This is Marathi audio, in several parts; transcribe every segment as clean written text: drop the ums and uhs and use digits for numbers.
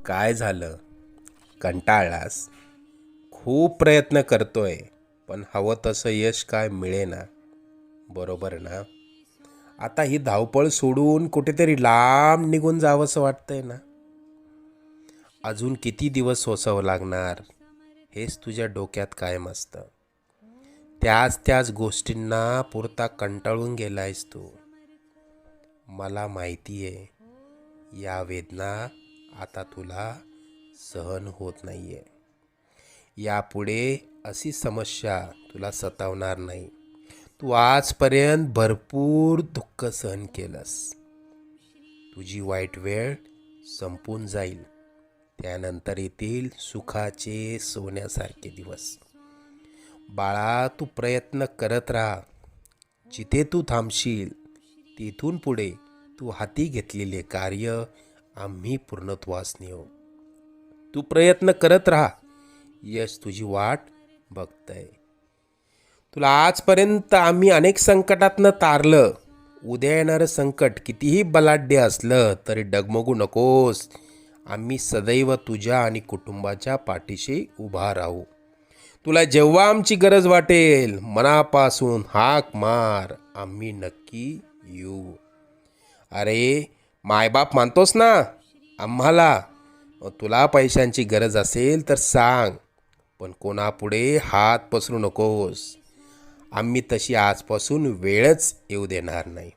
काय झालं? कंटाळलास? खूप प्रयत्न करतोय पण हवं तसं यश काय मिळेना, बरोबर ना? आता ही धावपळ सोडून कुठेतरी लांब निघून जावंसं वाटतंय ना? अजून किती दिवस सोसावं लागणार हेच तुझ्या डोक्यात कायम असतं. त्याच गोष्टींना पुरता कंटाळून गेलायस तू. मला माहिती आहे, या वेदना आता तुला सहन होत नाहीये. यापुढे अशी समस्या तुला सतावणार नाही. तू आजपर्यंत भरपूर दुःख सहन केलंस. तुझी वाईट वेळ संपून जाईल. त्यानंतर येतील सुखाचे सोन्यासारखे दिवस. बाळा, तू प्रयत्न करत राहा. जिथे तू थांबशील तिथून पुढे तू हाती घेतलेले कार्य आम्ही पूर्णत्वास नेऊ. तू प्रयत्न करत राहा. यश तुझी वाट बघतंय. तुला आजपर्यंत आम्ही अनेक संकटातनं तारलं. उद्या येणारं संकट कितीही बलाढ्य असलं तरी डगमगू नकोस. आम्ही सदैव तुझ्या आणि कुटुंबाच्या पाठीशी उभा राहू. तुला जेव्हा आमची गरज वाटेल मनापासून हाक मार, आम्ही नक्की येऊ. अरे, मायबाप मानतोस ना आम्हाला? तुला पैशांची गरज असेल तर सांग, पण कोणापुढे हात पसरू नकोस. आम्ही तशी आजपासून वेळच येऊ देणार नाही.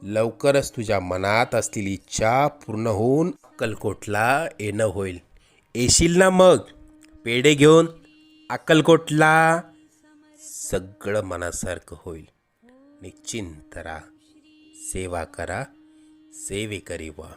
लवकरच तुझ्या मनात असलेली इच्छा पूर्ण होऊन अक्कलकोटला येणं होईल. येशील ना मग पेढे घेऊन अक्कलकोटला? सगळं मनासारखं होईल. निश्चिंत राहा. सेवा करा, सेवेकरी व्हा.